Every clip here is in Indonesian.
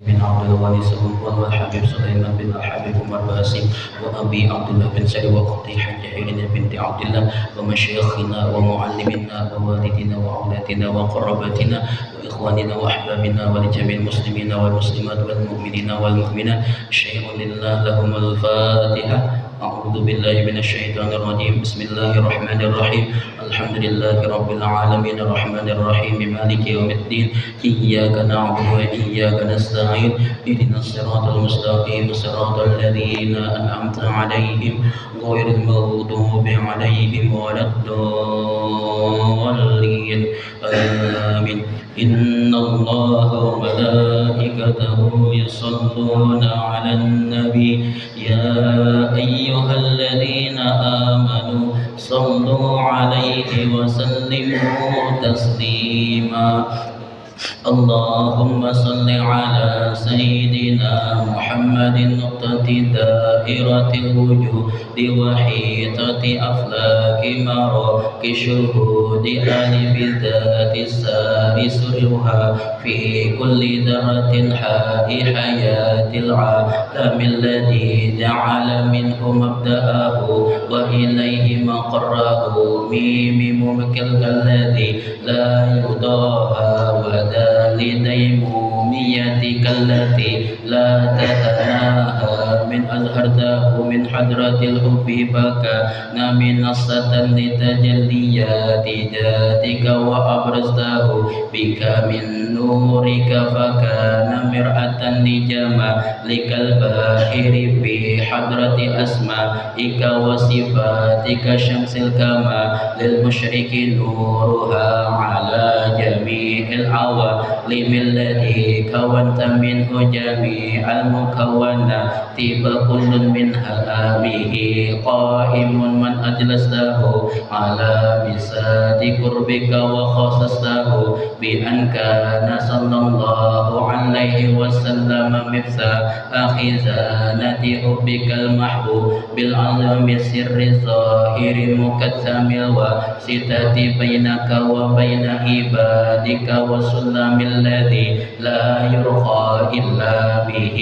بن عبد الغني سلمان والحبيب سليمان بن الحبيب عمر باسم وأبي عبد الله بن سعد وأختي حجة هيلين بنت عبد الله ومشايخنا ومعلمنا ووالدنا وأولادنا وقرابتنا وإخواننا وأحبابنا ولجميع المسلمين والمسلمات والمؤمنين والمؤمنات شيء لله لهم الفاتحة. أعوذ بالله من الشيطان الرجيم. بسم الله الرحمن الرحيم. الحمد لله رب العالمين الرحمن الرحيم مالك يوم الدين إياك نعبد وإياك نستعين اهدنا الصراط المستقيم صراط الذين أنعمت عليهم غير المغضوب عليهم ولا الضالين آمين. إن الله وملائكته يصلون على النبي يا أيها الذين آمنوا صلوا عليه وسلموا تسليما. اللهم صل على سيدنا محمد نقطة دائرة الوجود وحيطة أفلاك مراك شهود ألف ذات السار سرها في كل ذرة حاء حياة العالم الذي جعل منه مبدأه وإليه مقره ميم ممكن الذي لا يضاهى ودال ديموميتك التي لا تتناهى من أظهرته من حضرة الحب فكان منصة لتجليات ذاتك وأبرزته بك من نورك فكان مرآة لجمالك الباهر في حضرة أسمائك وصفاتك شمس الكمال للمشرك نورها على جميع العوالم التي كونت منه جميع المكونات فكل منها به قائم من أجلسته على بساط قربك وخصصته بأن كان صلى الله عليه وسلم مفتاح خزانة حبك المحبوب بالعظم السر الظاهر مكتم الواسطة بينك وبين عبادك والسلم الذي لا يرقى إلا به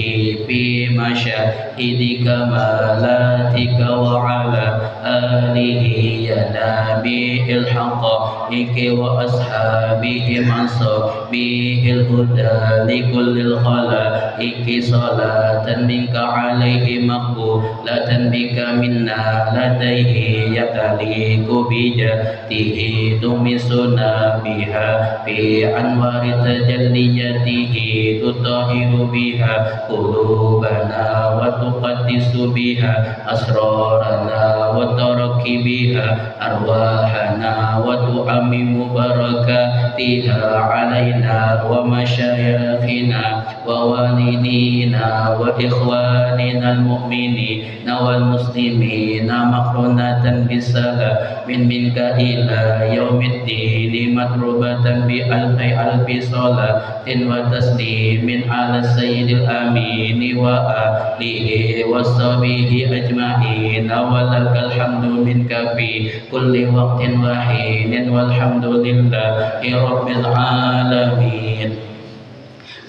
في مشاهد كمالاتك وعلى آله ينابيع الحقائق وأصحابه من صبيه الهدى لكل الخلائق صلاة منك عليه مقبولة بك منا لديه يتليق بجاته تمسنا بها في أنوار تجليته تطهر بها قلوبنا وتقدس بها أسرارنا وتركي بها أرواحنا وتعمم بركاتها علينا ومشايخنا ووالدينا وإخواننا المؤمنين والمسلمين مقرونة بالسلام منك إلى يوم الدين مطلوبة بألف صلاة وتسليم على السيد الأمين وآله وصحبه أجمعين ولك الحمد منك في كل وقت وحين والحمد لله رب العالمين.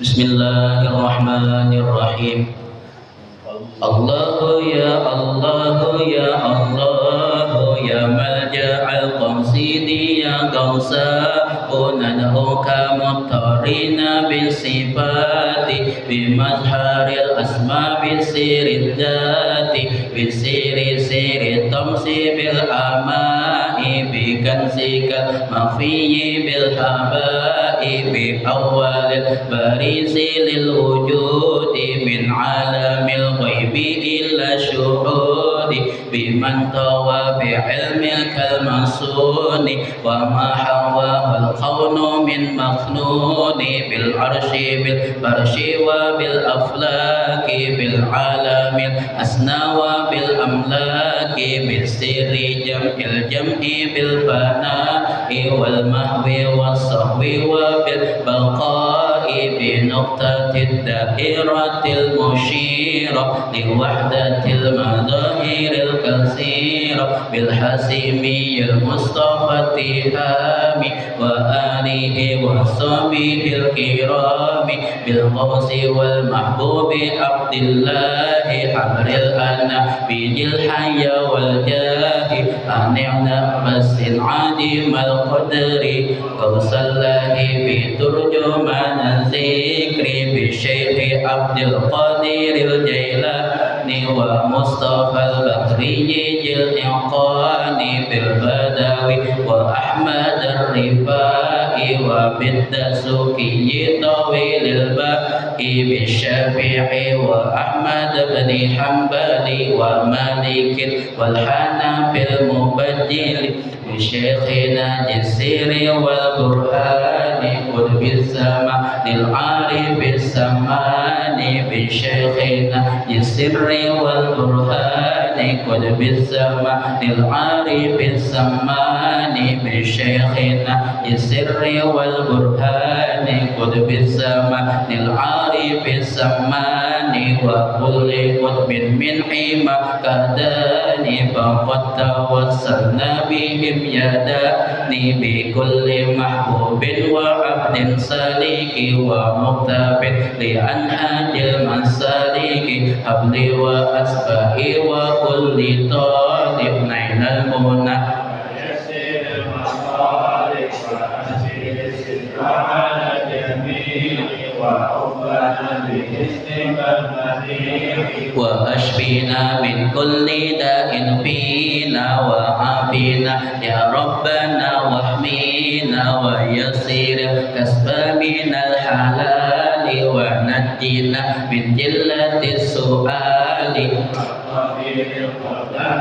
بسم الله الرحمن الرحيم. الله يا الله يا الله يا ملجأ القصيد يا غوثا ندعوك مضطرين بالصفات بمظهر الأسماء بسير الذات بسير سير الطمس بالأماء بكنزك المخفي بالهباء بأول البريز للوجود من عالم الغيب إلى الشهود بمن طوى بعلمك المصون وما حواه الكون من مخنون بالعرش بالفرش وبالأفلاك بالعالم الأسنى وبالأملاك بالسر جمع الجمع بالفناء والمهو والصهو وبالبقاء بنقطة الدائرة المشيرة لوحدة المظاهر الكثيرة بالحسيمي المصطفى التهامي وآله وصحبه الكرام بالغوث والمحبوب عبد الله حبر الأنبي الحي والجاه أنعنا بس عديم القدر غوث الله بترجمان الذكر بالشيخ عبد القادر الجيلاني ومصطفى البكري ذي الإنقان بالبدوي وأحمد الرفاعي وبالدسوقي طويل الباء بالشافعي وأحمد بن حنبل ومالك والحنفي المبجل بشيخنا السير والقرآن قطب السماء للعارف السمان بشيخنا السر والقرآن قطب السماء للعارف السمان بشيخنا السر والقرآن قطب السماء للعارف السمان وكل قطب من حما كداني فقد توسلنا بهم يداني بكل محبوب وعبد سالك ومقتب لأنهاج المسالك حبلي وأسبائي وكل طالب نيل المنى وأشفينا من كل داء فينا وعافينا يا ربنا واحمينا ويسر كسب من الحلال ونجينا من جلة السؤال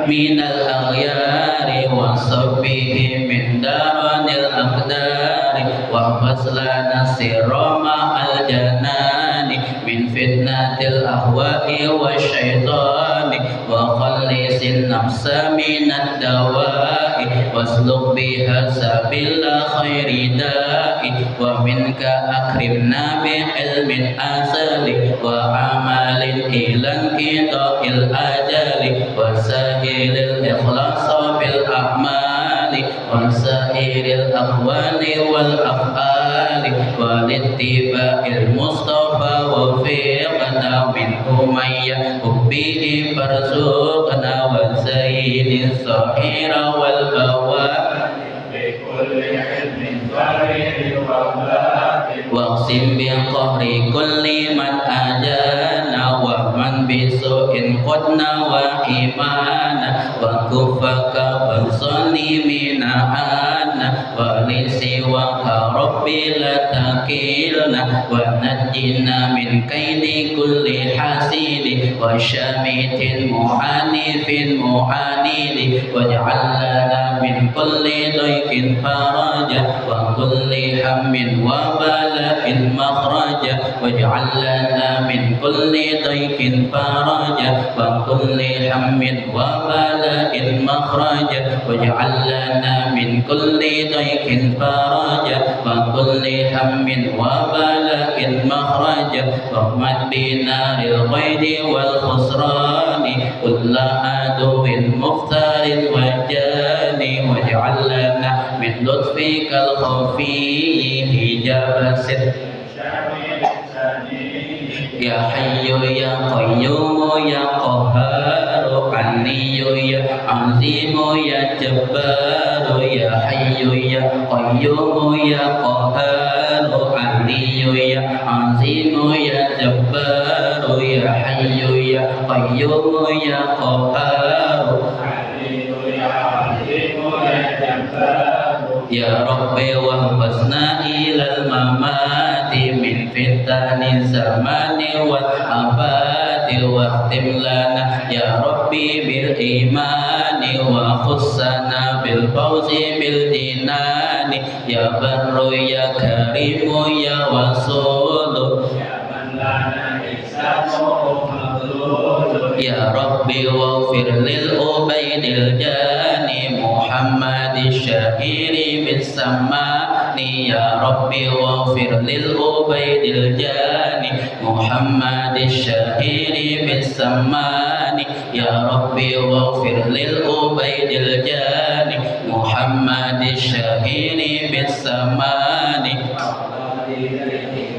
من الأغيار وصفه من دار الأقدار وفصلنا السر مع الجنان من فتنة الأهواء والشيطان وخلص النفس من الدواء واسلك بها سبيل خير داء ومنك أكرمنا بعلم أزل وعمل إلى انقضاء الأجل وسهل الإخلاص بالأعمال وسائر الأقوال والأفعال والاتباع المصطفى وفقنا منه من يحبه فارزقنا وزين الصحير والبواب بكل علم ظاهر وباطن واقسم بقهر كل من أجانا ومن بسوء قدنا وحمانا وكفك والظالمين عنا ولسواك ربي لا تكلنا ونجنا من كيد كل حاسد وشامت معنف معاند واجعل لنا من كل ضيق فرجا وكل هم وبلاء مخرجا واجعل لنا من كل ضيق فرجا وكل هم وبلاء مخرجا واجعل لنا من كل ضيق فرجا وكل هم وبلاء مخرجا واحمد بنار القيد والخسران كل عدو مختار وجاني واجعل لنا من لطفك الخفي حجاب ستر يا حي يا قيوم يا قهار علي يا عظيم يا جبار يا حي يا قيوم يا قهار علي يا عظيم يا جبار يا حي يا قيوم يا قهار يا ربي وهبسنا إلى الممات من فتن الزمان والآفات واختم لنا يا ربي بالإيمان وخصنا بالفوز بالجنان يا بر يا كريم يا وصول يا ربي واغفر للأبيد الجاني محمد الشهير بالسماء يا ربي واغفر للأبيد الجاني محمد الشهير بالسمان يا ربي واغفر للأبيد الجاني محمد الشهير بالسمان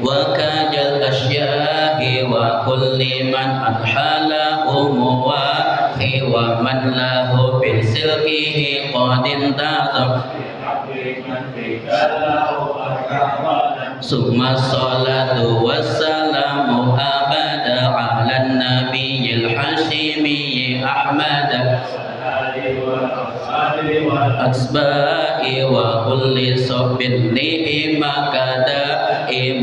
وكاج الأشياء وكل من أنحل أمواخي ومن له بسلكه قد انتظم ثم الصلاة والسلام أبدا على النبي الحشيمي أحمد أتباع وكل صحب لهم كدا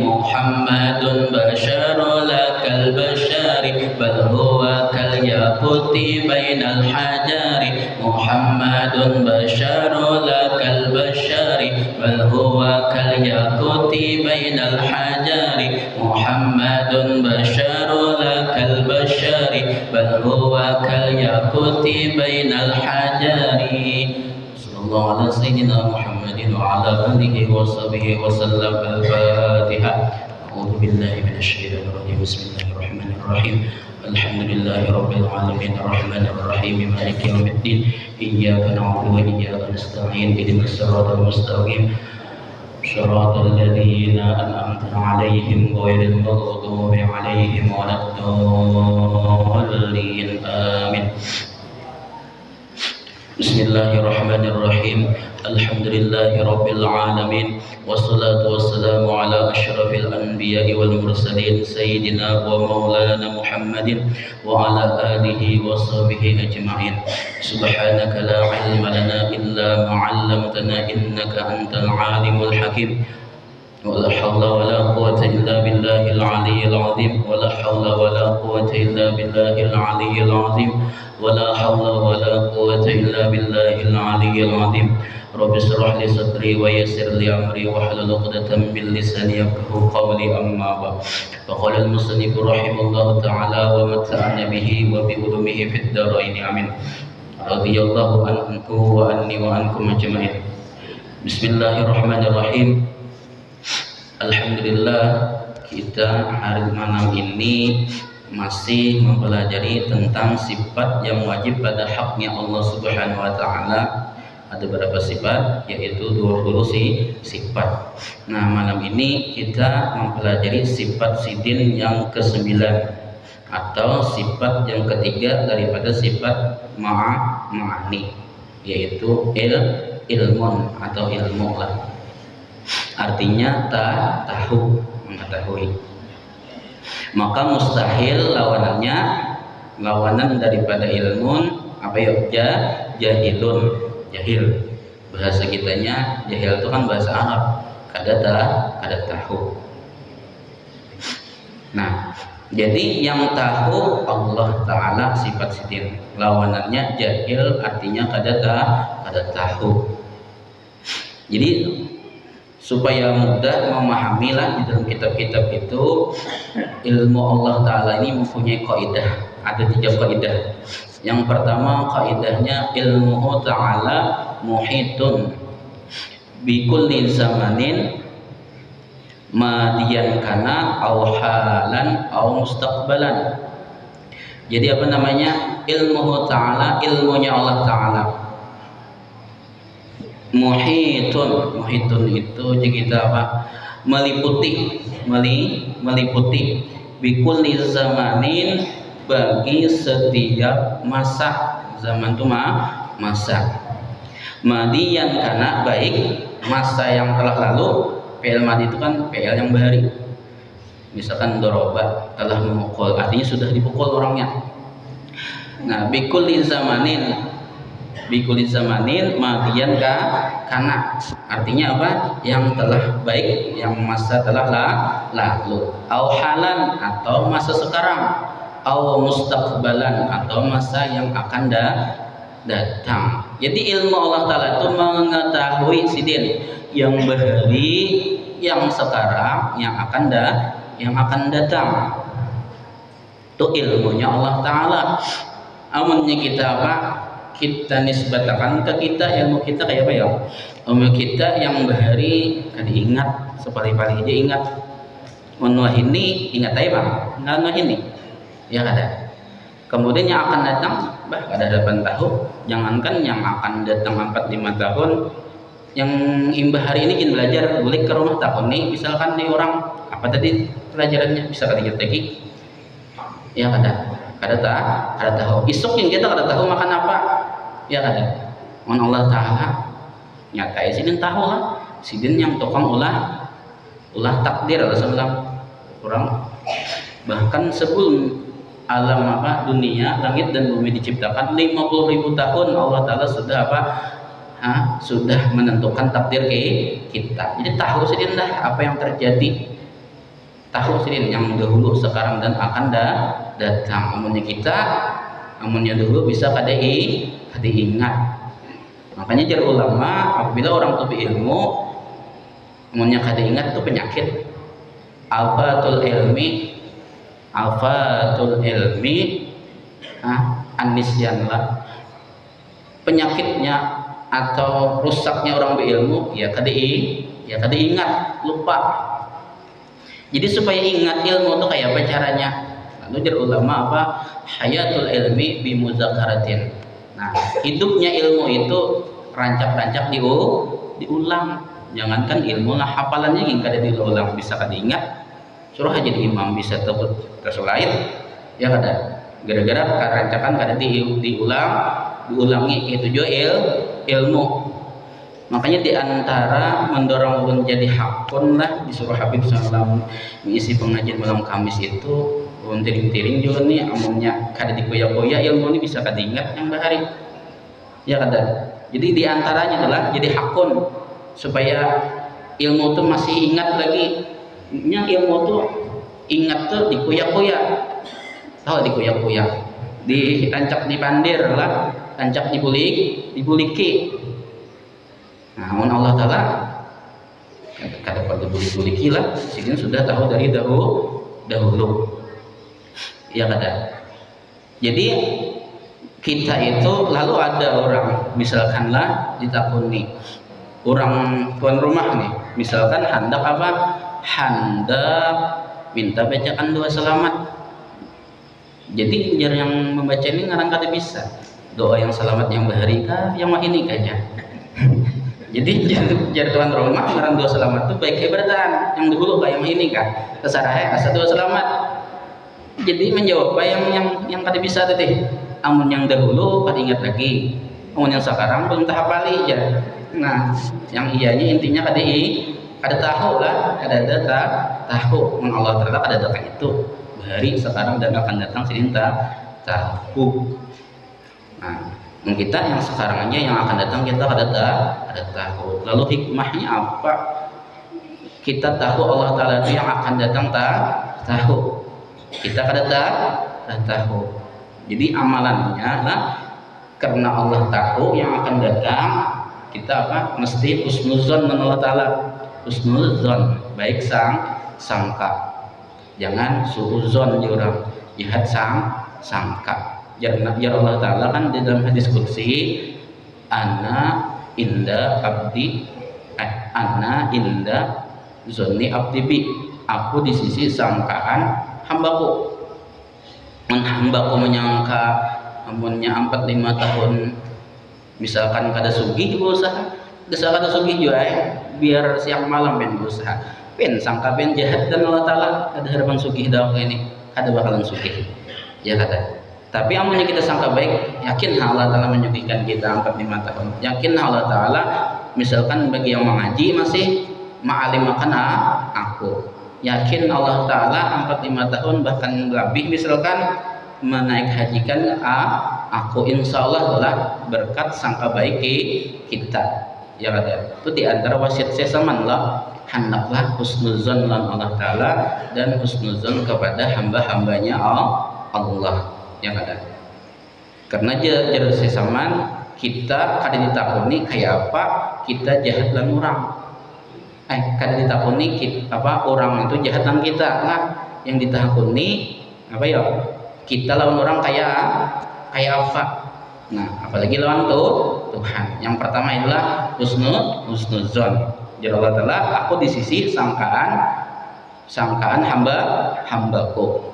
محمد بشر لك البشر بل هو كالياقوت بين الحجر محمد بشر لك البشر بل هو كالياقوت بين الحجر محمد بشر لك البشر بل هو كالياقوت بين الحجر صلى الله على سيدنا محمد وعلى آله وصحبه وسلم. الفاتحة. أعوذ بالله من الشيطان الرجيم. بسم الله الرحمن الرحيم. الحمد لله رب العالمين الرحمن الرحيم مالك يوم الدين إياك نعبد وإياك نستعين اهدنا الصراط المستقيم صراط الذين أنعمت عليهم غير المغضوب عليهم ولا الضالين آمين. Bismillahirrahmanirrahim. Alhamdulillahi rabbil alamin. Wassalatu wassalamu ala asyrafil anbiya'i wal mursalin sayyidina wa maulana Muhammadin wa ala alihi wa sahbihi ajma'in. Subhanaka la ilma lana illa ma 'allamtana innaka antal alimul hakim. ولا حول ولا قوة إلا بالله العلي العظيم ولا حول ولا قوة إلا بالله العلي العظيم ولا حول ولا قوة إلا بالله العلي العظيم. رب اشرح لي صدري ويسر لي أمري واحلل عقدة من لساني يفقهوا قولي. أما بعد فقال المصنف رحمه الله تعالى ومتعنا به وبعلومه في الدارين آمين. رضي الله عنه وعني وعنكم أجمعين. بسم الله الرحمن الرحيم. Alhamdulillah, kita hari malam ini masih mempelajari tentang sifat yang wajib pada haknya Allah Subhanahu wa taala. Ada beberapa sifat, yaitu 20 sifat. Nah, malam ini kita mempelajari sifat sidin yang ke-9 atau sifat yang ketiga daripada sifat ma'ani, yaitu ilmun atau ilmu lah. Artinya tahu, mengetahui. Maka mustahil lawanan daripada ilmun apa ya? Jahilun, jahil. Bahasa kitanya jahil itu kan bahasa Arab. Kada tahu. Nah, jadi yang tahu Allah Ta'ala sifat sidin. Lawanannya jahil, artinya kada tahu. Jadi supaya mudah memahamilah di dalam kitab-kitab itu, ilmu Allah Ta'ala ini mempunyai kaidah. Ada 3 kaidah. Yang pertama kaidahnya, ilmu Ta'ala muhitun bikulli zamanin madiyan kana au halan au mustaqbalan. Jadi apa namanya? Ilmu Ta'ala, ilmunya Allah Ta'ala muhitun itu kita apa? Meliputi bikulli zamanin, bagi setiap masa. Zaman itu masa. Madiyan kana, baik masa yang telah lalu. Fi'il madi itu kan fi'il yang bahari. Misalkan doroba, telah memukul, artinya sudah dipukul orangnya. Nah, bikulli zamanin madiyan kana, artinya apa? Yang telah baik, yang masa telah lalu. Au halan, atau masa sekarang. Au mustaqbalan, atau masa yang akan datang. Jadi ilmu Allah Ta'ala itu mengetahui sidin, yang bahari, yang sekarang, yang akan datang. Itu ilmunya Allah Ta'ala. Amunnya kita apa? kita nisbatakan ke kita ilmu kita kayak apa ya, ilmu kita yang bahari kada ingat sepali-pali aja ingat menua ini ingat aja bang nggak ini ya kada. Kemudian yang akan datang bah kada 8 tahun, jangankan yang akan datang 4-5 tahun, yang imbah hari ini jin belajar boleh ke rumah tahun nih misalkan nih orang apa tadi pelajarannya bisa kada lagi ya kada tahu isuknya kita kada tahu makan apa ya kada. Allah Ta'ala nyatai sidin tahu lah sidin yang tukang ulah takdir Rasulullah orang bahkan sebelum alam apa dunia langit dan bumi diciptakan 50.000 tahun Allah Ta'ala sudah apa sudah menentukan takdir kita. Jadi tahu sidin dah apa yang terjadi, tahu sidin yang dahulu sekarang dan akan datang. Amunnya dulu bisa kada ingat. Makanya jar ulama apabila orang tuh berilmu amunnya kada ingat tuh penyakit afatul ilmi anisyan lah penyakitnya atau rusaknya orang berilmu ya kada ingat lupa. Jadi supaya ingat ilmu itu kayak apa caranya? Lalu jar ulama apa hayatul ilmi bimuzakaratin. Nah hidupnya ilmu itu rancak-rancak diulang. Jangankan ilmu lah hafalannya yang kada diulang bisa kada ingat. Suruh aja di imam bisa tersulait ya kada. Gara-gara rancakan kada diulangi itu juga ilmu. Makanya diantara mendorong menjadi hakun lah disuruh Habib Salam mengisi pengajian malam Kamis itu tiring-tiring juga nih amunnya kada dikoya-koya ilmu ini bisa kada ingat yang bahari ya kada. Jadi diantaranya adalah jadi hakun supaya ilmu itu masih ingat lagi. Ilmu tuh ingat tuh dikoya-koya, tahu dikoya-koya, ditancap dipandir lah, tancap dibuliki. Nah, Allah Ta'ala kada pada buliki lah, sidin sudah tahu dari dahulu. Ya kada. Jadi kita itu lalu ada orang misalkanlah ditakuni orang tuan rumah nih, misalkan hendak minta bacakan doa selamat. Jadi jar yang membaca ini ngarang kada bisa doa yang selamat yang bahari kah yang ini kayaknya. Jadi jar tuan rumah ngarang doa selamat tuh baik bertahan yang dulu kah yang ini kah kesarahe asa doa selamat. Jadi menjawab yang kada bisa tadi. Amun yang dahulu kada ingat lagi, amun yang sekarang belum tahap pali aja. Nah yang iyanya intinya kada tahu lah, kada tahu. Allah Ta'ala kada datang itu hari sekarang dan akan datang sidin tahu. Nah, kita yang sekarang aja yang akan datang kita kada tahu. Lalu hikmahnya apa? Kita tahu Allah Ta'ala itu yang akan datang tahu. Kita kada tahu. Jadi amalannya lah karena Allah tahu yang akan datang kita mesti husnuzon dengan Allah Ta'ala. Husnuzon baik sangka, jangan suuzon orang jahat sangka. Jar Allah Ta'ala kan di dalam hadis qudsi ana inda zonni abdi bi, aku di sisi sangkaan hambaku. Hambaku menyangka amunnya 4-5 tahun misalkan kada sugih berusaha desa kada sugih juga biar siang malam ben berusaha sangka jahat dan Allah Ta'ala kada harapan sugih dah ini kada bakalan sugih ya kada. Tapi amunnya kita sangka baik yakin Allah Ta'ala menyugihkan kita 4-5 tahun, yakin Allah Ta'ala misalkan bagi yang mengaji masih ma'alim makan aku yakin Allah Ta'ala 4-5 tahun bahkan lebih misalkan menaik hajikan aku insya Allah adalah berkat sangka baik kita ya kada. Itu diantara wasiat sesaman lah hendaklah husnuzon lan Allah Ta'ala dan husnuzon kepada hamba-hambanya Allah ya kada. Karena jar sesaman kita kada ditakuni kayak apa kita jahat lan orang kada ditakuni orang itu jahat lan kita lah yang ditakuni apa ya kita lawan orang kayak apa Nah, apalagi lawan Tuhan. Yang pertama adalah husnuzon. Jadi Allah Ta'ala, aku di sisi sangkaan hambaku.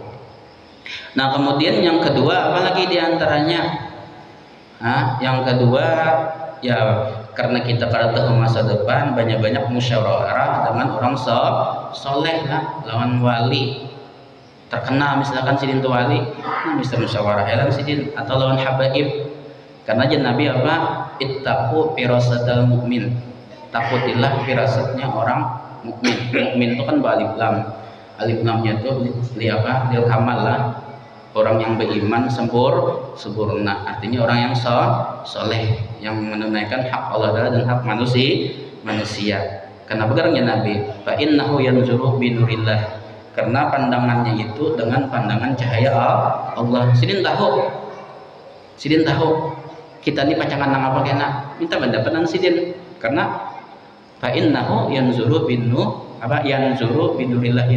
Nah, kemudian yang kedua apalagi diantaranya? Yang kedua ya karena kita kada tahu masa depan, banyak-banyak musyawarah dengan orang soleh lah, lawan wali terkenal misalkan sidin tu wali, bisa musyawarah helan sidin atau lawan habaib. Karena aja Nabi apa? Ittaqu firasatal mukmin. Takutilah firasatnya orang mukmin. Mukmin itu kan alif lam. Alif lamnya itu li apa? Lil kamal lah. Orang yang beriman sempurna. Artinya orang yang soleh, yang menunaikan hak Allah dan hak manusia. Kenapa karena Nabi? Fa innahu yanzuru binurillah. Karena pandangannya itu dengan pandangan cahaya Allah. Sidin tahu kita ini pacangan nang apa kena minta pendapatan sidin karena fa innahu yanzuru binurillah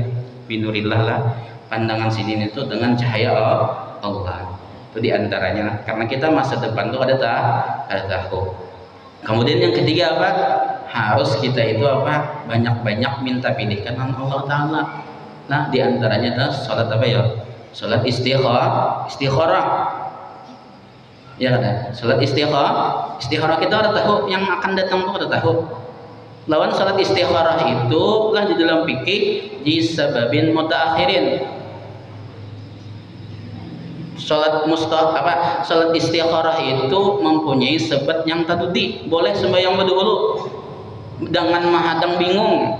lah, pandangan sidin itu dengan cahaya Allah. Itu diantaranya karena kita masa depan tuh ada tahu. Kemudian yang ketiga apa? Harus kita itu apa? Banyak-banyak minta pilihkan Allah Ta'ala. Nah, diantaranya adalah sholat apa ya? Sholat istikharah. Ya kan? Sholat istikharah kita udah tahu, yang akan datang tuh udah tahu. Lawan sholat istikharah itu lah di dalam fikih disebabin mutaakhirin. Sholat istikharah itu mempunyai sebab yang tadudi. Boleh sembahyang dulu dengan mahadang bingung.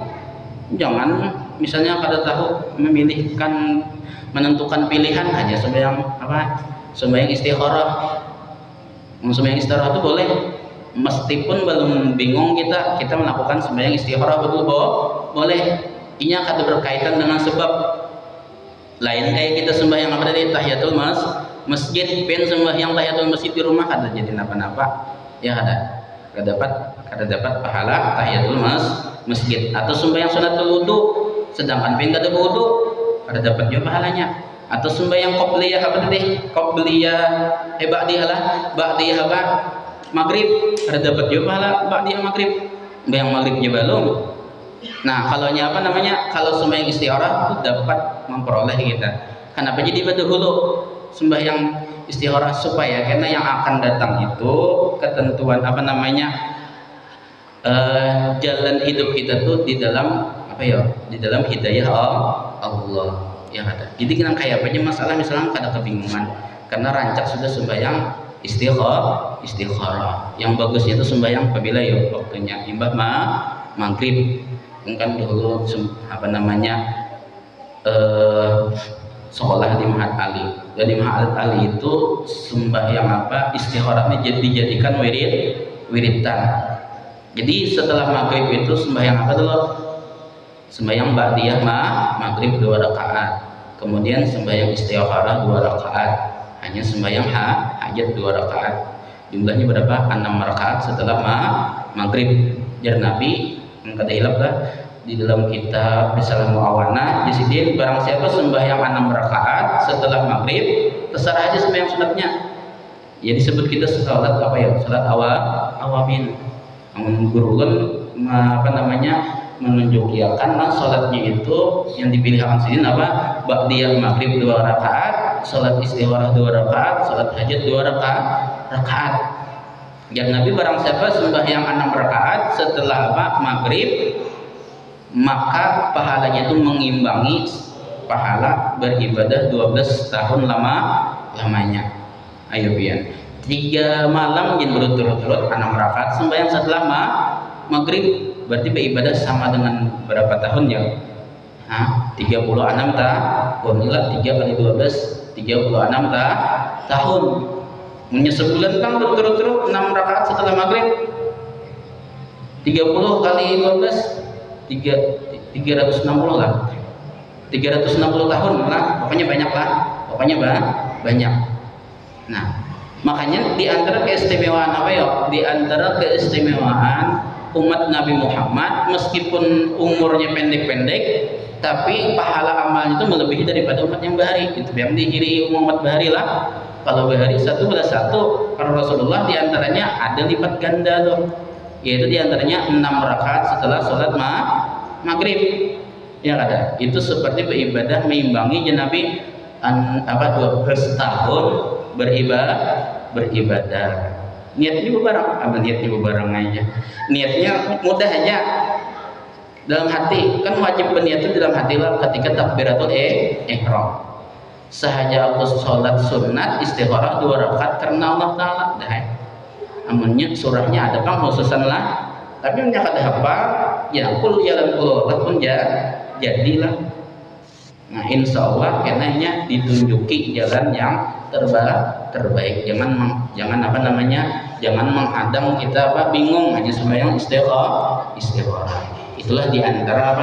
Jangan misalnya kada tahu menentukan pilihan hanya sembahyang istikharah. Sembahyang istikharah itu boleh meskipun belum bingung kita melakukan sembahyang istikharah betul boleh. Ini kada berkaitan dengan sebab lain kayak kita sembahyang apa tadi tahiyatul masjid, sembahyang tahiyatul masjid di rumah kada jadi napa-napa ya kada dapat pahala tahiyatul masjid. Atau sembahyang sunatul wudu sedangkan kada wudu kada dapat juga pahalanya. Atau sembahyang qobliyah apa tadi? Ba'diyah apa? Maghrib, ada dapat juga pahala ba'diyah maghrib. Sembahyang maghribnya belum. Nah, kalau sembahyang istikharah itu dapat memperoleh kita. Kenapa jadi dahulu sembahyang istikharah supaya karena yang akan datang itu ketentuan jalan hidup kita tuh di dalam di dalam hidayah Allah. Ya ada. Jadi kita kayak apa aja masalah misalnya kada kebingungan karena rancak sudah sembahyang istikharah. Yang bagusnya itu sembahyang apabila ya waktunya imbah maghrib. Kan dulu sekolah di Mahat Ali. Dan di Mahat Ali itu sembahyang istikharah ini dijadikan wiridan. Jadi setelah maghrib itu sembahyang apa dulu? Sembahyang ba'diyah maghrib 2 rakaat, kemudian sembahyang istikharah 2 rakaat, hanya sembahyang hajat 2 rakaat. Jumlahnya berapa? 6 rakaat setelah maghrib. Jar Nabi kada hilap lah di dalam kitab Risalah Muawana disidin barang siapa sembahyang 6 rakaat setelah maghrib terserah aja sembahyang sunatnya. Ya disebut kita salat salat awamin. Menggurulun menunjukiakan sholatnya itu yang dipilihkan sidin ba'diyah maghrib 2 rakaat, sholat istikharah 2 rakaat, sholat hajat 2 rakaat. Dan Nabi barang siapa sembahyang 6 rakaat setelah maghrib maka pahalanya itu mengimbangi pahala beribadah 12 tahun lamanya. Ayo pian 3 malam yang berturut-turut 6 rakaat sembahyang setelah maghrib berarti beribadah sama dengan berapa tahun ya? 36 tahun. Inilah 3 kali 12 36 tahun. Punya sebulan kan berturut-turut 6 rakaat setelah maghrib. 30 kali 12 360 lah. 360 tahun lah. Pokoknya banyak lah. Banyak. Nah, makanya di antara keistimewaan di antara keistimewaan umat Nabi Muhammad meskipun umurnya pendek-pendek tapi pahala amalnya itu melebihi daripada umat yang bahari. Itu yang dihiri umat bahari lah. Kalau bahari satu belas satu, kalau Rasulullah diantaranya ada lipat ganda tuh, yaitu diantaranya 6 rakaat setelah sholat maghrib. Ya ada. Itu seperti beribadah mengimbangi Nabi 12 tahun beribadah. Niatnya bebarang, niatnya bebarang aja. Niatnya mudah aja. Dalam hati, kan wajib berniat itu dalam hati lah ketika takbiratul ihram. Sahaja aku sholat sunat istikharah 2 rakaat karena Allah Ta'ala dah. Amunnya surahnya ada pang khususan lah, tapi menyangka ada apa ya kul jalan Allah pun jadilah. Nah insya Allah kenanya ditunjuki jalan yang terbaik. Jangan jangan menghadang kita bingung aja sembahyang istikharah. Itulah diantara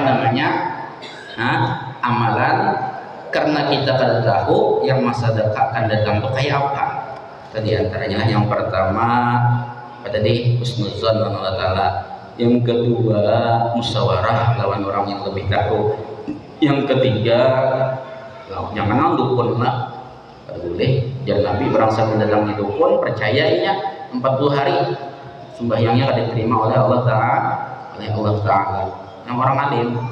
amalan. Karena kita kada tahu yang masa depan akan datang itu kayak apa. Tadi antaranya yang pertama tadi husnuzon dengan Allah Ta'ala. Yang kedua musyawarah lawan orang yang lebih tahu. Yang ketiga jangan dukun lah. Boleh jangan Nabi berangsur mendatangi dukun percayainya 40 hari sembahyangnya kada diterima oleh Allah Ta'ala. Yang orang alim,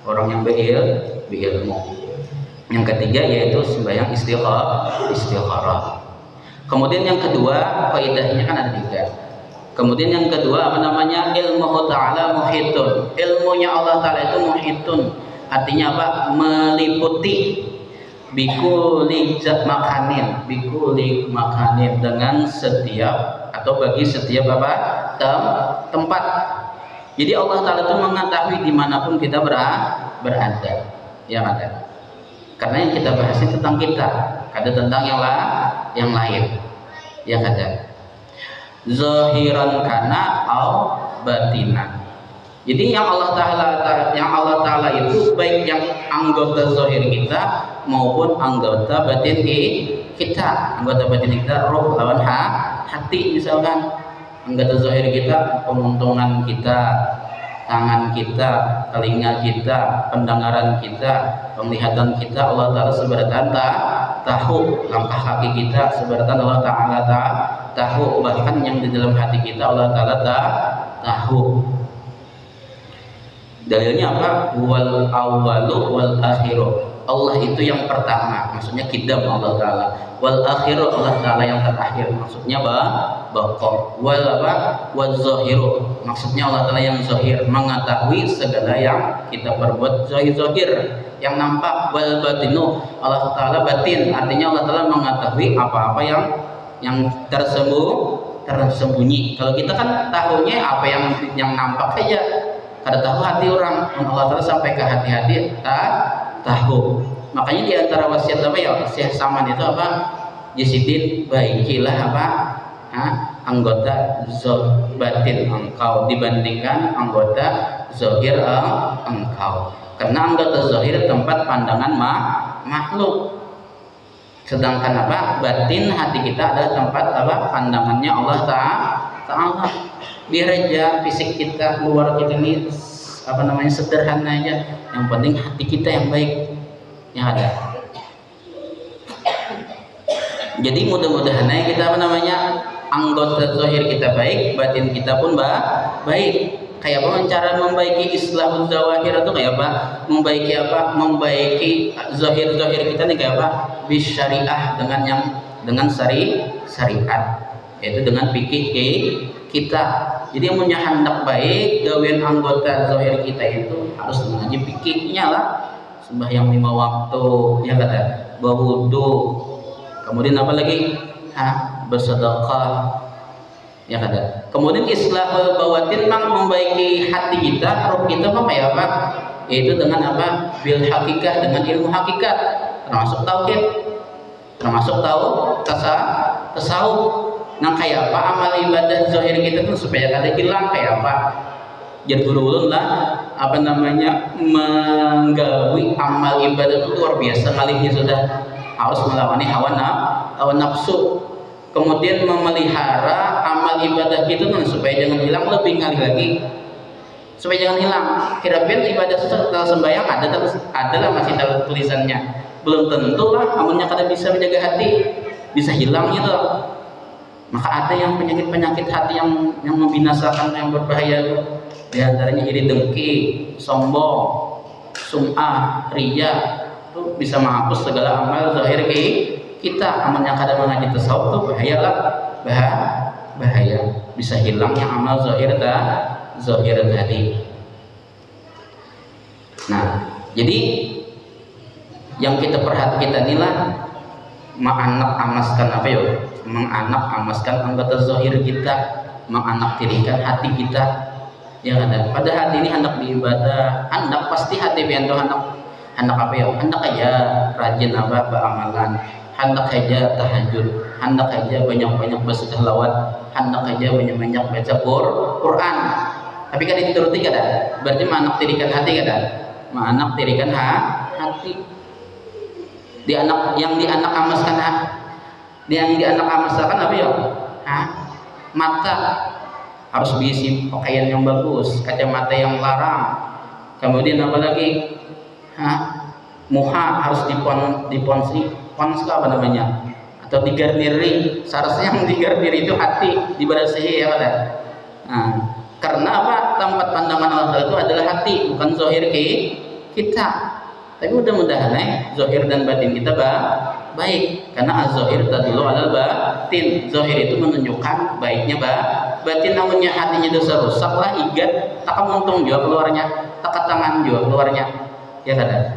orang yang berilmu. Yang ketiga yaitu sembahyang istikharah. Kemudian yang kedua, kaidahnya kan ada 3. Kemudian yang kedua ilmu ta'ala muhitun. Ilmunya Allah Ta'ala itu muhitun. Artinya apa? Meliputi bikuli makanin dengan setiap atau bagi setiap tempat. Jadi Allah Ta'ala itu mengetahui dimanapun kita berada. Yang ada. Karena yang kita bahas ini tentang kita, ada tentang yang lain. Yang ada zahiran kana au batinan. Jadi yang Allah Ta'ala itu baik yang anggota zahir kita maupun anggota batin kita. Anggota batin kita roh lawan hati, misalkan anggota zahir kita pemuntungan kita, tangan kita, telinga kita, pendengaran kita, penglihatan kita, Allah Ta'ala seberatan tahu. Langkah kaki kita seberatan Allah Ta'ala tahu. Bahkan yang di dalam hati kita Allah Ta'ala tahu. Dalilnya apa? Wal awwalu wal akhiru. Allah itu yang pertama, maksudnya kidam Allah Ta'ala. Wal akhiru, Allah Ta'ala yang terakhir, maksudnya baqa. Wal zahiru, maksudnya Allah Ta'ala yang zahir, mengetahui segala yang kita perbuat zahir, yang nampak. Wal batinu, Allah Ta'ala batin, artinya Allah Ta'ala mengetahui apa-apa yang tersembunyi. Kalau kita kan tahunya apa yang nampak saja, kada tahu hati orang. Allah Ta'ala sampai ke hati-hati tahu. Makanya di antara wasiat Syekh Saman itu Jisidin baikilah anggota batin engkau dibandingkan anggota zahir engkau. Karena anggota zahir tempat pandangan makhluk. Sedangkan batin hati kita adalah tempat pandangannya Allah Ta'ala. Biar aja fisik kita, luar kita ini sederhana aja, yang penting hati kita yang baik yang ada. Jadi mudah-mudahan kita anggota zahir kita baik, batin kita pun baik. Kayak apa cara membaiki islahul zawahir itu kayak apa? Membaiki zahir kita nih kayak apa? Bisyariah dengan syariat, yaitu dengan fikih kita. Jadi yang punya hendak baik gawean anggota zahir kita itu harus mengaji fikihnya lah. Sembahyang 5 waktu, ya kata, berwudu, kemudian apa lagi? Bersedekah, ya kata. Kemudian islahul bawatin membaiki hati kita, roh kita kayak apa? Yaitu dengan bil hakikah, dengan ilmu hakikat, termasuk tauhid, termasuk tasawuf. Nah kayak apa amal ibadah zahir kita tuh supaya kada hilang kayak apa? Jadi ulun lah menggawi amal ibadah itu luar biasa ngalihnya sudah harus melawani hawa nafsu. Kemudian memelihara amal ibadah kita tuh supaya jangan hilang, lebih ngalih lagi supaya jangan hilang. Kira-kira ibadah setelah sembahyang adalah masih dalam tulisannya. Belum tentu lah amalnya kada bisa menjaga hati. bisa hilang gitu. Maka ada yang penyakit hati yang membinasakan, yang berbahaya itu. Di antaranya iri dengki, sombong, sum'ah, riya, itu bisa menghapus segala amal zahir kita. Amal yang kadang mengaji tasawuf itu bahaya, bisa hilang yang amal zahir tadi. Nah, jadi yang kita perhatikan inilah menganak-amaskan anggota zahir kita, menganaktirikan hati kita. Ya ada. Pada hati ini hendak beribadah, hendak pasti hati biento hendak aja rajin beramalan, hendak aja tahajud, hendak aja banyak-banyak berselawat, hendak aja banyak-banyak baca Quran. Tapi kan dituruti kada? Berarti menganaktirikan hati kada? Menganaktirikan hati. Yang dianak-amaskan mata harus diisi pakaian yang bagus, kacamata yang larang, kemudian apa lagi? Muha harus pons apa namanya? Atau digarniri. Seharusnya yang digarniri itu hati, dibersihi ya kan? Karena apa? Tempat pandangan Allah itu adalah hati, bukan zahir kita. Tapi mudah-mudahan zahir dan batin kita baik, karena az-zahir tadullu alal batin. Zahir itu menunjukkan baiknya batin, namunnya hatinya dosa rusak lah, igat tak muntung juga keluarnya, tak tangan juga keluarnya, ya kan?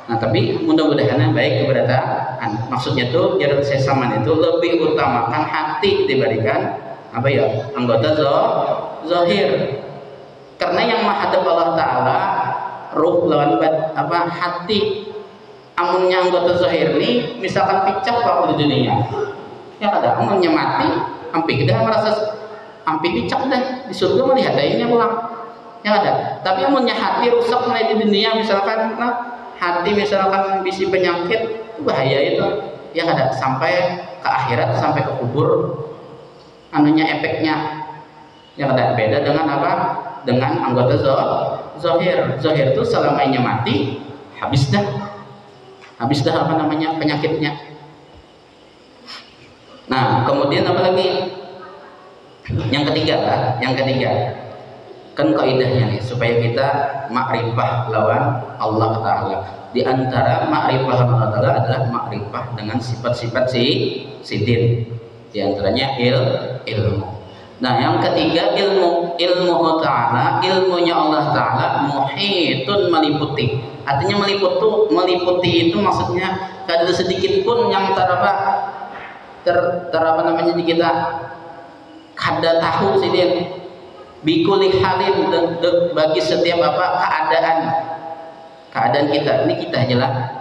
Nah, tapi mudah-mudahan baik keberadaan. Maksudnya tuh jarak sesaman itu lebih utamakan hati dibandingkan anggota zahir. Karena yang menghadap Allah Ta'ala ruh lawan hati. Amunnya anggota zahir ini misalkan picak di dunia, ya kada, amunnya mati hampir kita merasa hampir picak dah di surga melihat dayanya pulang, ya kada. Tapi amunnya hati rusak mulai di dunia, misalkan hati misalkan bisi penyakit, bahaya itu, ya kada, sampai ke akhirat, sampai ke kubur efeknya, ya kada. Beda dengan dengan anggota zahir. Zahir itu selamanya mati, habis dah penyakitnya. Nah, kemudian apa lagi? Yang ketiga kan kaidahnya nih, supaya kita makrifah lawan Allah Ta'ala. Di antara makrifah Allah Ta'ala adalah makrifah dengan sifat-sifat sidin. Di antaranya ilmu. Nah, yang ketiga ilmu Ta'ala, ilmunya Allah Ta'ala muhitun, meliputi. Artinya meliputi itu maksudnya tidak ada sedikit pun yang di kita kada tahu sidin bikuli halin, bagi setiap keadaan kita. Ini kita aja lah,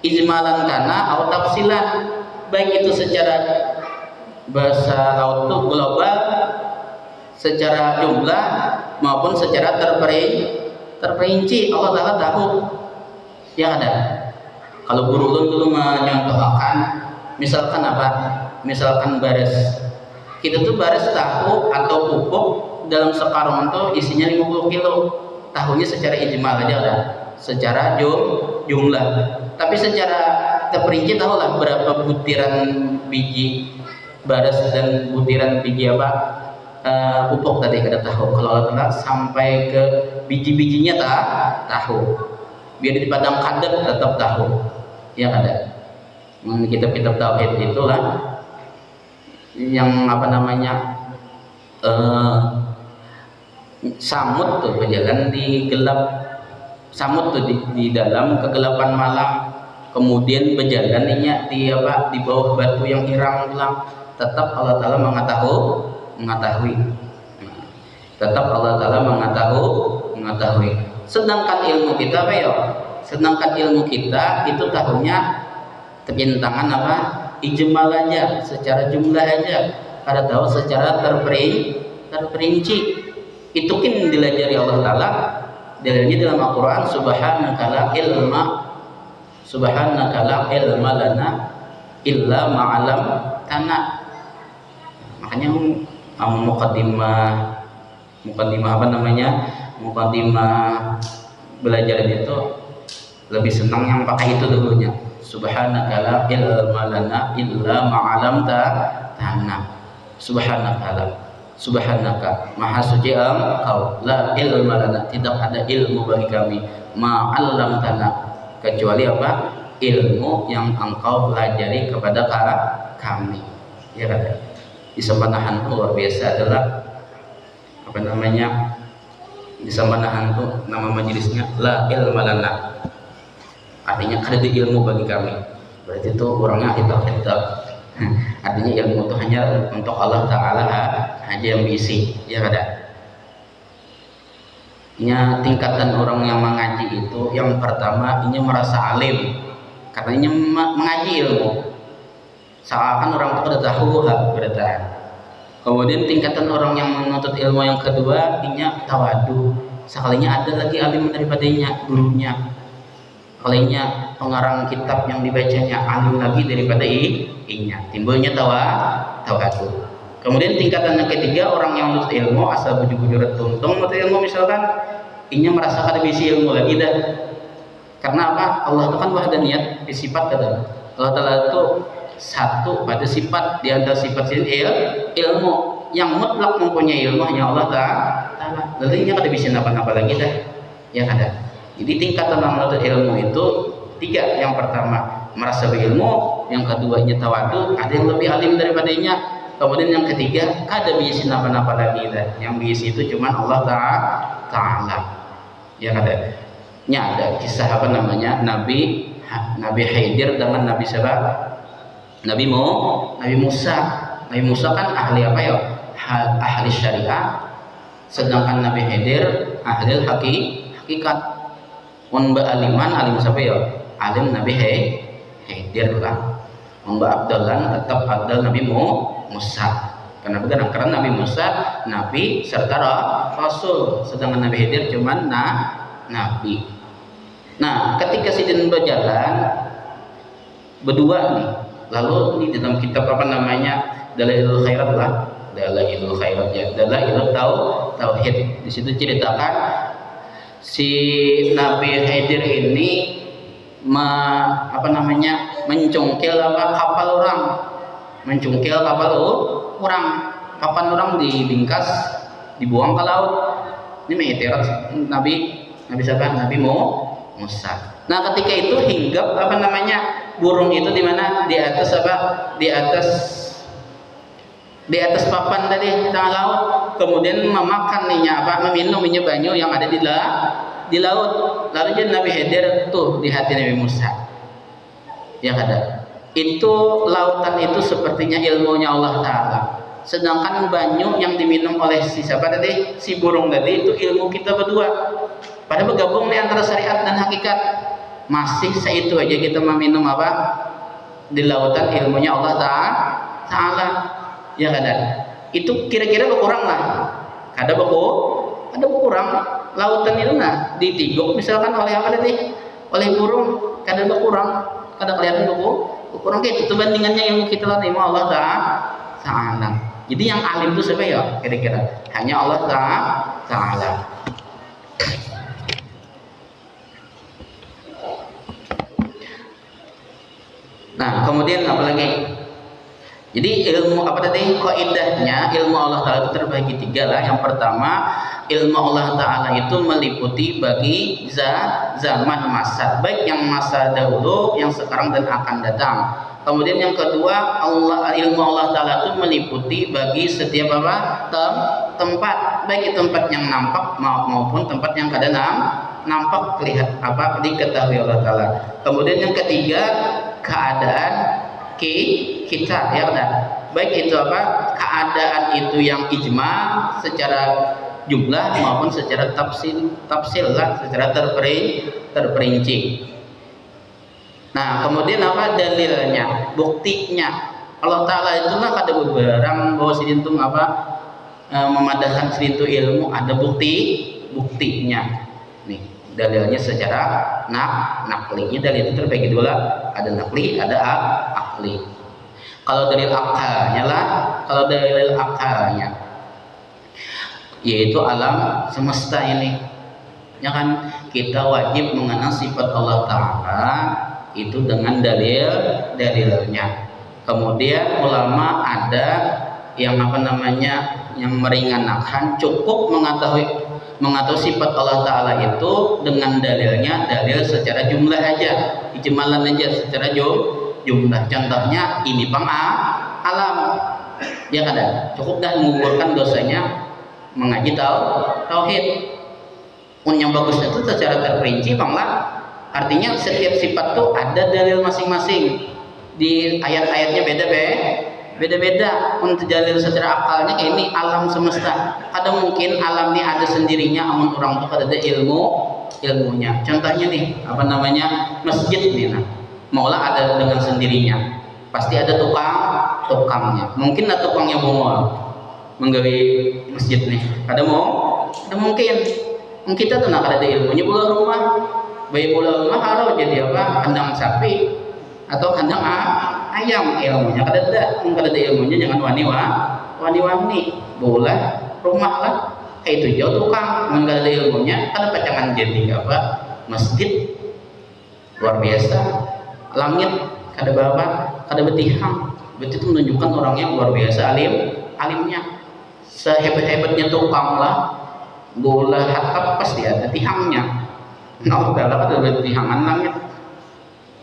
ijmalan kana atau tafsilan, baik itu secara bahasa laut itu global, secara jumlah maupun secara terperinci. Allah Ta'ala tahu, ya ada. Kalau guru dulu menyontohkan, misalkan baris, kita tuh baris tahu atau pupuk dalam sekarung itu isinya 50 kilo, tahunya secara ijmal aja ada, secara jumlah. Tapi secara terperinci tahulah berapa butiran biji baris dan butiran biji pupuk tadi kada tahu. Kalau Allah sampai ke biji-bijinya tahu. Biar di padang kader tetap tahu, ya kada. Kitab-kitab tauhid itulah yang samut tuh berjalan di gelap, samut tuh di dalam kegelapan malam, kemudian berjalan di bawah batu yang hilang, tetap Allah Ta'ala mengetahui. Tetap Allah Ta'ala mengetahui. Sedangkan ilmu kita itu tahunya terintangan ijmal aja, secara jumlah aja, kada tahu secara terperinci. Itu kan dilajari Allah Ta'ala, dalilnya dalam Al-Quran, subhanaka la ilma lana illa ma'alam tana. Makanya mukaddimah belajar itu lebih senang yang pakai itu dulunya. subhanaka la ilma lana illa ma 'allamtana. Subhanaka maha suci engkau, la ilma lana tidak ada ilmu bagi kami, ma 'allamtana kecuali apa? Ilmu yang engkau pelajari kepada kami. Ya kan? Di Sempanahan luar biasa adalah apa namanya? Di Sempanahan itu nama majelisnya la ilma lana, artinya ada ilmu bagi kami. Berarti itu orangnya ahli tauhid. Artinya ilmu itu hanya untuk Allah Ta'ala aja yang diisi. Ya kada? Ini tingkatan orang yang mengaji itu yang pertama ini merasa alim karena ini mengaji ilmu, seakan orang itu sudah tahu keberadaan. Kemudian tingkatan orang yang menuntut ilmu yang kedua ini tawadu, sekalinya ada lagi alim daripadanya, gurunya, kalinya pengarang kitab yang dibacanya alim lagi daripada inya, timbulnya tawadu. Kemudian tingkatan yang ketiga orang yang menuntut ilmu asal bujur-bujur tuntung menuntut ilmu, misalkan inya merasa ada bisi ilmu lagi dah. Karena apa? Allah itu kan wahdaniyat sifat kata. Allah Ta'ala itu satu pada sifat, di antara sifat ilmu yang mutlak mempunyai ilmu hanya Allah Ta'ala. Lalu ini ada bisi apa-apa lagi dah. Ya ada. Jadi tingkatan yang menuntut ilmu itu tiga. Yang pertama merasa berilmu, yang kedua nya tawadu, ada yang lebih alim daripadanya. Kemudian yang ketiga kada bisi apa-apa lagi dah. Yang bisi itu cuma Allah Ta'ala. Ya ada. Nya ada kisah apa namanya Nabi Khidir dengan Nabi siapa? Nabi Musa. Nabi Musa kan ahli apa ya? Ahli syariah, sedangkan Nabi Khidir ahli hakikat. Mun aliman alim siapa ya? Alim Nabi Khidir lah. Mun abdalan tetap abdal Nabi Musa. Karena Nabi Musa nabi serta rasul, sedangkan Nabi Khidir cuman nabi. Nah, ketika sidin berjalan berdua nih, lalu ini dalam kitab apa namanya Dalailul Khairat lah, Dalailul Khairat ya, Dalailul Tauhid. Di situ ceritakan si Nabi Khidir ini mencungkil kapal orang, kapan orang dibingkas dibuang ke laut. Ini mengitirat Nabi siapa? Nabi Musa. Nah, ketika itu hinggap burung itu di mana? Di atas papan tadi tengah laut. Kemudian memakan meminum banyu yang ada di laut. Lalu jadi Nabi Khidir tuh di hati Nabi Musa. Ya ada. Itu lautan itu sepertinya ilmunya Allah Ta'ala. Sedangkan banyu yang diminum oleh si burung tadi itu ilmu kita berdua. Pada bergabung di antara syariat dan hakikat. Masih seitu aja kita meminum di lautan ilmunya Allah Ta'ala. Ya kada. Itu kira-kira berkurang lah. Ada berkurang. Lautan itu ditiguk misalkan oleh oleh burung, kada berkurang. Kada kelihatan berkurang kayak itu bandingannya ilmu kita lah ilmu Allah Ta'ala. Jadi yang alim itu siapa ya kira-kira? Hanya Allah Ta'ala. Nah, kemudian apa lagi? Jadi ilmu kaidahnya ilmu Allah Ta'ala itu terbagi tiga lah. Yang pertama, ilmu Allah Ta'ala itu meliputi bagi zaman masa, baik yang masa dahulu, yang sekarang dan akan datang. Kemudian yang kedua, ilmu Allah Ta'ala itu meliputi bagi setiap tempat, baik itu tempat yang nampak maupun tempat yang kada nampak, diketahui Allah Ta'ala. Kemudian yang ketiga, keadaan kita ya kan, baik itu keadaan itu yang ijma secara jumlah maupun secara tafsil lah, secara terperinci. Nah, kemudian dalilnya, buktinya. Allah Ta'ala itulah ada beberapa bahwa sidintum memadahkan sidintu ilmu, ada buktinya. Nih, dalilnya secara nakli. Dalil itu terbagi dua lah, ada nakli, ada akli. Kalau dalil akalnya yaitu alam semesta ini. Ya kan, kita wajib mengenal sifat Allah Ta'ala itu dengan dalilnya. Kemudian ulama ada yang yang meringankan, cukup mengetahui sifat Allah Ta'ala itu dengan dalilnya, dalil secara jumlah aja, ijmalan aja secara jumlah. Contohnya ini alam, ya kan, cukup dah mengukurkan dosanya mengaji tauhid. Yang bagus itu secara terperinci banglah, artinya setiap sifat tuh ada dalil masing-masing, di ayat-ayatnya beda-beda. Untuk dalil secara akalnya kayak ini alam semesta, ada mungkin alam ini ada sendirinya, amun orang tuh ada ilmunya. Contohnya nih masjid nih, maulah ada dengan sendirinya, pasti ada tukangnya. Mungkin ada tukangnya bongol menggawe masjid nih, ada mungkin kita tuh ada ilmunya, bola rumah harus jadi apa, kandang sapi atau kandang ayam, ilmunya kada ada ilmunya jangan wani bola rumah lah kayak itu jauh tukang, nggak ada ilmunya kada pacangan jadi apa masjid. Luar biasa, langit kada betihang, berarti itu menunjukkan orangnya luar biasa alimnya. Sehebat-hebatnya tukang lah, bola hatap pasti ada tihangnya. Nah, dalam ada tihangan langit.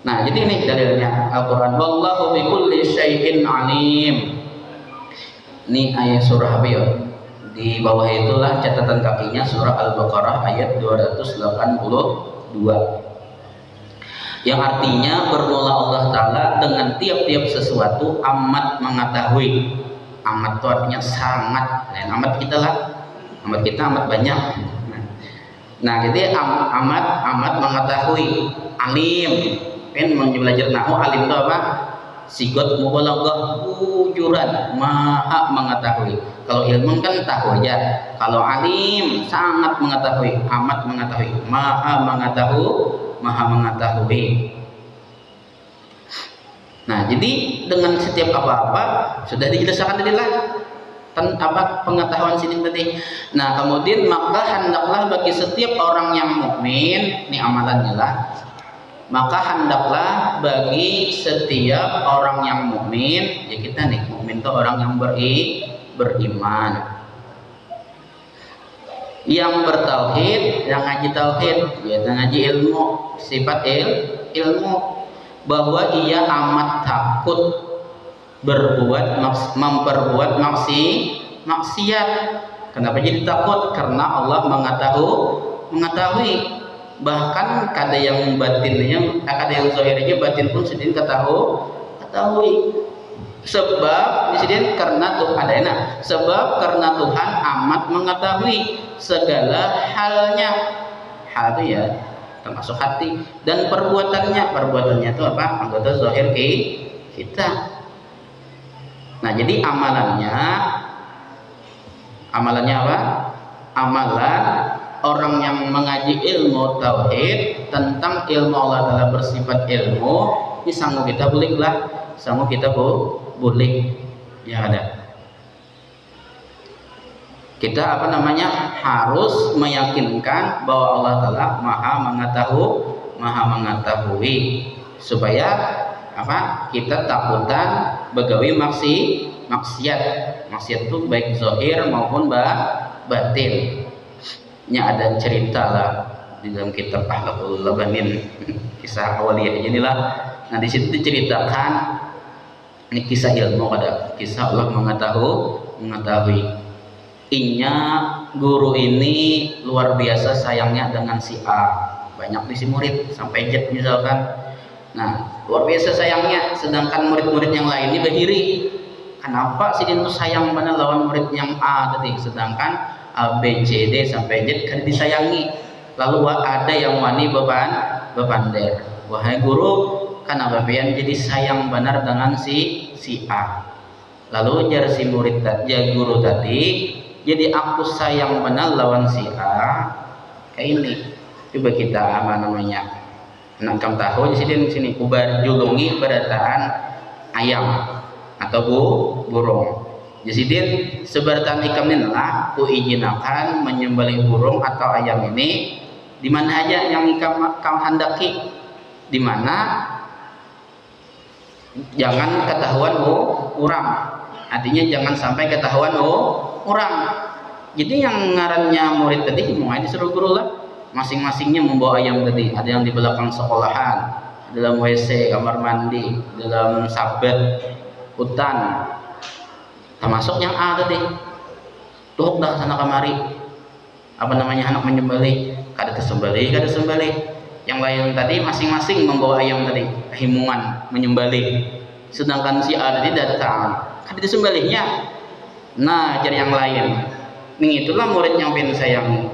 Nah, jadi ini dalilnya Al-Quran. Wallahu bikulli syai'in alim. Ini ayat surah apa ya? Di bawah itulah catatan kakinya surah Al-Baqarah ayat 282. Yang artinya bermula Allah Ta'ala dengan tiap-tiap sesuatu amat mengetahui. Amat itu artinya sangat. Amat kita lah, amat kita amat banyak. Nah, jadi amat mengetahui. Alim, kan belajar nahu, alim itu apa? Sigot mubalaghah, ujuran, maha mengetahui. Kalau ilmu kan tahu aja. Kalau alim sangat mengetahui, amat mengetahui, maha mengetahui. Nah, jadi dengan setiap apa-apa sudah dijelaskan tadi lah pengetahuan sini tadi. Nah, kemudian maka hendaklah bagi setiap orang yang mukmin, ini amalannya lah. Maka hendaklah bagi setiap orang yang mukmin, ya kita nih mukmin itu orang yang beriman, yang bertauhid, yang ngaji tauhid, ya ngaji ilmu, sifat ilmu, bahwa ia amat takut memperbuat maksiat. Kenapa jadi takut? Karena Allah mengetahui. Bahkan kada yang batinnya, kada yang zahirnya, batin pun sedih ketahui. Sebab disini karena Tuhan sebab karena Tuhan amat mengetahui segala halnya. Hal itu ya termasuk hati dan perbuatannya itu apa? Anggota zahir kita. Nah, jadi amalannya apa? Amalan orang yang mengaji ilmu tauhid tentang ilmu Allah Ta'ala bersifat ilmu, ini sanggup kita boleh ya ada. Kita harus meyakinkan bahwa Allah Ta'ala maha mengetahui supaya apa? Kita takutan begawi maksiat itu baik zahir maupun batin. Ini ada cerita lah di dalam kitab Ahlakul Labanin, kisah awaliyah inilah. Nah, di situ diceritakan ini kisah ilmu, ada kisah Allah mengetahui. Inya guru ini luar biasa sayangnya dengan si A, banyak di si murid sampai jet misalkan. Nah, luar biasa sayangnya, sedangkan murid-murid yang lain ini beriri. Kenapa si itu sayang mana lawan murid yang A tadi, sedangkan A, B, C, D sampai Z kan disayangi. Lalu ada yang wani bebander. Wahai guru, kenapa pian jadi sayang benar dengan si A? Lalu jar si murid tadi, guru tadi, jadi aku sayang benar lawan si A. Kayak ini. Coba kita Nakam tahu di sini kubar julungi berataan ayam atau burung. Jadi seberatan ikam ini lah ku izinakan menyembelih burung atau ayam ini di mana aja yang ikam handaki, di mana jangan ketahuan orang, artinya jangan sampai ketahuan orang. Jadi yang ngarannya murid tadi mulai disuruh guru lah, masing-masingnya membawa ayam tadi. Ada yang di belakang sekolahan, dalam WC, kamar mandi, dalam sabet hutan, termasuk yang A tadi. Tuh dah sana kemari, apa namanya, anak menyembelih, kada tersembelih, kada sembelih. Yang lain tadi masing-masing membawa ayam tadi, kehimungan menyembelih. Sedangkan si A tadi datang, kada disembelihnya. Nah, jadi yang lain. Nih itulah murid yang pengen sayang.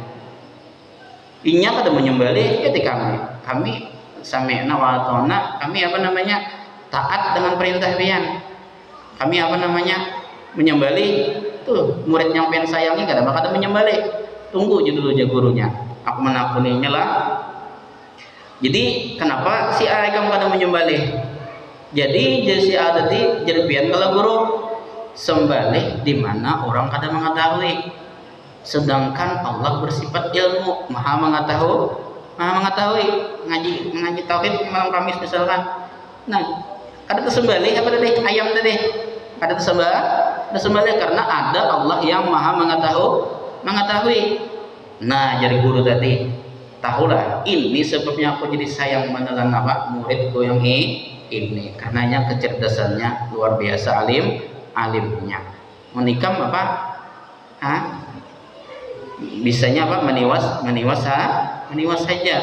Inya kada menyembelih ketika kami sami'na wa ata'na, kami apa namanya, taat dengan perintah pian. Kami apa namanya, menyembelih. Tuh murid yang pengen sayangnya kada bakal menyembelih. Tunggu dulu aja gurunya. Aku menakuninya lah. Jadi kenapa si A kamu kada menyembelih? Jadi si A tadi jadi pian kalau guru sembelih di mana orang kada mengetahui. Sedangkan Allah bersifat ilmu, maha mengetahui. Ngaji tauhid malam Kamis misalkan. Nah, kada tersembelih apa tadi? Ayam tadi. Kada tersembelih karena ada Allah yang maha mengetahui. Nah, jadi guru tadi tahulah ini sebabnya aku jadi sayang menelan apa muridku yang ini, karenanya kecerdasannya luar biasa, alimnya. Menikam apa? Bisanya apa? Meniwas saja.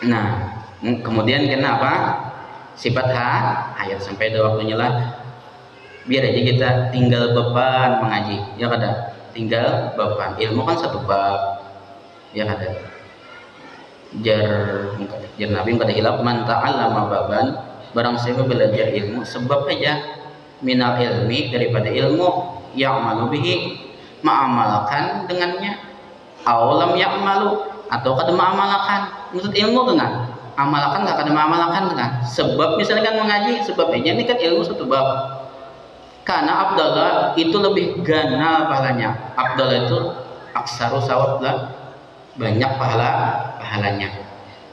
Nah, kemudian kenapa sifat ayat sampai ada waktunya lah. Biar aja kita tinggal beban mengaji, ya kada? Tinggal beban. Ilmu kan satu bab, ya kada? Jar Nabi kada hilaf man ta'allama baban, barang siapa belajar ilmu sebab aja minal ilmi, daripada ilmu, ya'malu bihi, mengamalkan dengannya, awalam ya'malu, atau kada mengamalkan. Maksud ilmu dengan amalkan gak kada mengamalkan dengan. Sebab misalkan mengaji, sebabnya ini kan ilmu satu bab. Karena Abdallah itu lebih ganal pahalanya. Abdallah itu aksaru sawab lah, banyak pahalanya.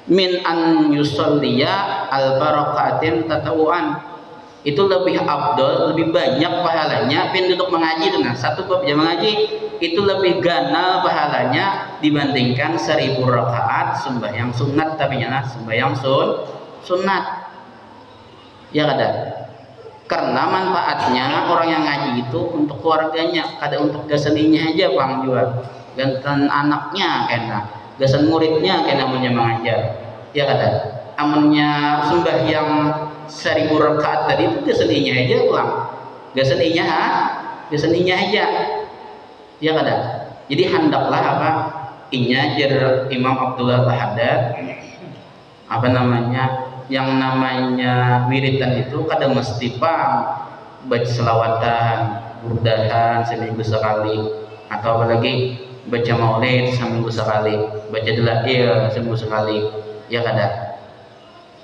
Min an yusolliya al barakatin tatawuan, itu lebih abdul, lebih banyak pahalanya pin untuk mengaji dengan satu bab yang mengaji itu lebih ganal pahalanya dibandingkan 1000 rakaat sembahyang sunat. Tapi nyana sembahyang sunat, ya kada? Karena manfaatnya orang yang ngaji itu untuk keluarganya, kada untuk gasaninya aja pang jual, ganten anaknya kena, gasan muridnya kena punya mengajar, ya kada? Amannya sembahyang 1000 rakaat tadi itu gasaninya aja pulang, gasaninya aja, ya kada? Jadi hendaklah apa inya jar Imam Abdullah Al-Haddad, apa namanya, yang namanya wiridan itu kada mesti baca selawatan, burdahan seminggu sekali, atau apalagi baca maulid seminggu sekali, baca dalail seminggu sekali, ya kada?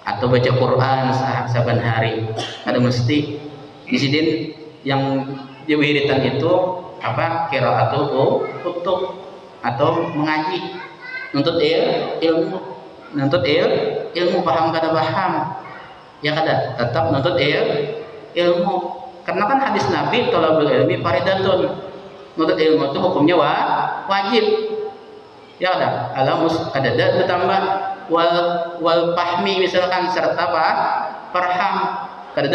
Atau baca Quran saban hari, kada mesti. Di sini yang wiridan itu apa? Qiraatul kutub, atau mengaji, nuntut ilmu, paham kada paham, ya kada? Tetap nuntut ilmu. Karena kan hadis Nabi thalabul ilmi faridatun, nuntut ilmu itu hukumnya wajib, ya kada? Alamus kada ada ditambah wal fahmi misalkan, serta apa? Paham, kada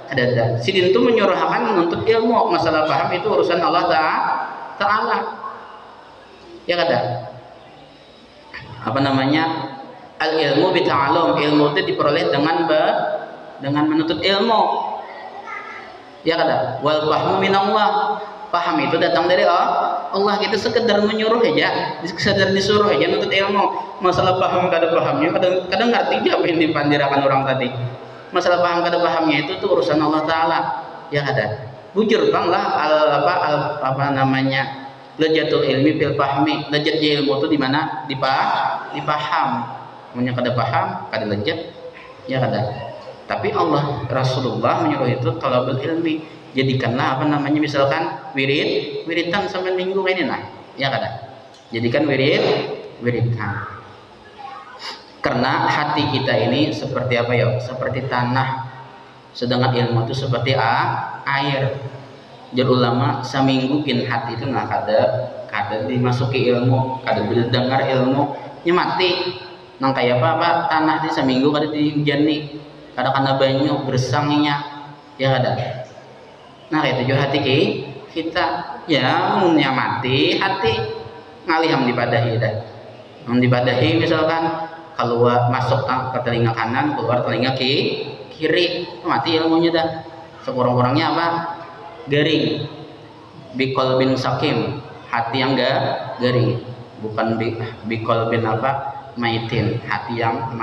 ada. Sidin itu menyuruhkan nuntut ilmu, masalah paham itu urusan Allah Ta'ala, ya kada? Apa namanya, al ilmu bita'alum, ilmu itu diperoleh dengan menuntut ilmu, ya kada? Wal fahmu minallah, paham itu datang dari Allah. Kita sekedar menyuruh aja, sekedar disuruh aja nuntut ilmu. Masalah paham kada pahamnya kadang ngerti apa yang dipandirakan orang tadi. Masalah paham kada pahamnya itu tuh urusan Allah Ta'ala, ya kada? Bujur bang lah apa namanya, lajatul ilmi fil fahmi, lajat ilmu itu di mana? Dipaham. Punya kada paham, kada lejat, ya kada? Tapi Allah Rasulullah menyuruh itu talabul ilmi, jadikanlah apa namanya, misalkan wiridan sampai minggu ini nah, ya kada? Jadikan wiridan. Karena hati kita ini seperti apa ya? Seperti tanah, sedangkan ilmu itu seperti air. Jadi ulama seminggu kin hati itu nggak kada dimasuki ilmu, kada dengar ilmu, mati. Nang kayak apa tanah di seminggu kada dihujani, kada kena banyu bersangnya, ya kada. Nah itu juga hati kita, ya munnya mati hati ngaliham dipadahi dah. Dipadahi misalkan keluar masuk ke telinga kanan, keluar telinga kiri, mati ilmunya dah. Sekurang-kurangnya apa? Garing. Bikol bin sakim, hati yang garing, bukan bikol bin apa? Maitin, hati yang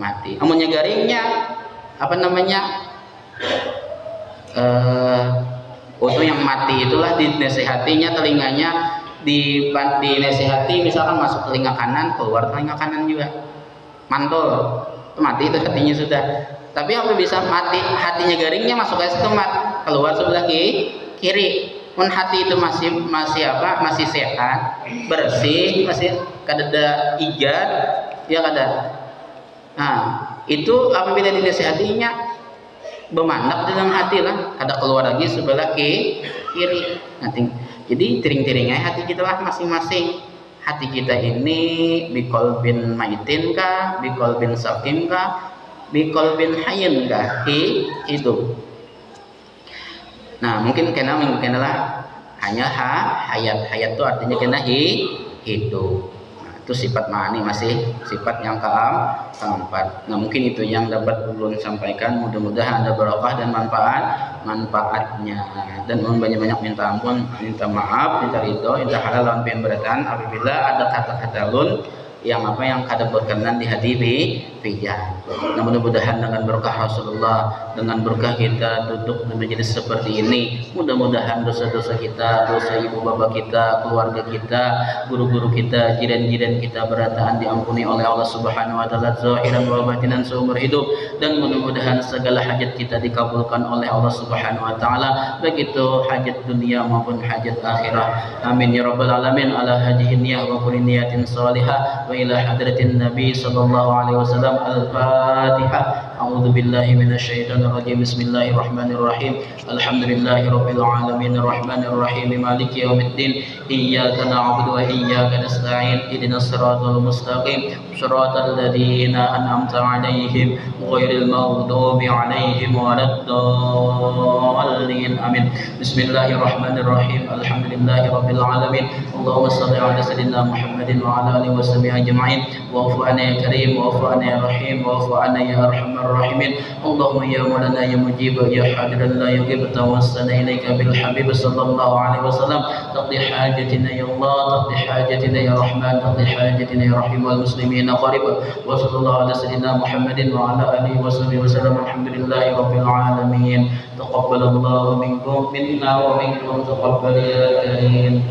mati. Amunnya garingnya apa namanya? Untuk yang mati itulah dinasehatinya telinganya dinasehati, misalkan masuk telinga kanan, keluar telinga kanan juga. Mantul, mati itu hatinya sudah. Tapi apa bisa mati hatinya garingnya masuk ke situ keluar sebelah kiri. Pun hati itu masih apa? Masih sehat, bersih, masih kada ijat, ya kada. Nah, itu apabila dinasehatinya bemandak dalam hati lah, kada keluar lagi sebelah kiri. Nanti jadi tiring-tiringnya hati kita lah masing-masing. Hati kita ini bikol bin maitin kah, bikol bin sakim kah, bikol bin hayin kah, itu. Nah mungkin lah hanya hayat itu artinya kena hidup. Nah, itu sifat ma'ani, masih sifat yang keempat. Nah mungkin itu yang dapat ulun sampaikan. Mudah-mudahan ada barokah dan manfaatnya. Dan mohon banyak-banyak minta ampun, minta maaf, minta ridho, minta halal lawan pemberatan apabila ada kata-kata ulun yang kada berkenan di hati pijat. Nah mudah-mudahan dengan berkah Rasulullah, dengan berkah kita duduk di majelis seperti ini, mudah-mudahan dosa-dosa kita, dosa ibu bapak kita, keluarga kita, guru-guru kita, jiran-jiran kita, berataan diampuni oleh Allah Subhanahu wa taala zahiran wa batinan seumur hidup, dan mudah-mudahan segala hajat kita dikabulkan oleh Allah Subhanahu wa taala, baik itu hajat dunia maupun hajat akhirah. Amin ya rabbal alamin. Ala hadhihi niyyah wa kulli niyatin salihah wa ila hadratin nabi sallallahu alaihi wasallam. Al-Fatihah. A'udzu billahi minasyaitonir rajim. Bismillahirrahmanirrahim. Alhamdulillahi rabbil alamin arrahmanir rahim maliki yaumiddin. Iyyaka na'budu wa iyyaka nasta'in. Ihdinas siratal mustaqim. Shiratal ladzina an'amta 'alaihim ghairil maghdubi 'alaihim waladdallin. Amin. Bismillahirrahmanirrahim. Alhamdulillahi rabbil alamin. Allahumma shalli ala sayyidina Muhammadin wa ala alihi washabihi ajma'in. Wa'fu 'anna ya karim, wa'fu 'anna ya rahim, wa'fu 'anna ya arhamar rahimin. Allahumma ya maulana ya mujib ya hadiran la yughib, tawassalna ilaika bil habib sallallahu alaihi wasallam. Taqdi hajatina ya Allah, taqdi hajatina ya Rahman, taqdi hajatina ya Rahim wal muslimin qarib. Wa sallallahu ala sayyidina Muhammadin wa ala alihi washabihi wasallam. Alhamdulillahi rabbil alamin. Taqabbalallahu minkum minna wa minkum taqabbal ya karim.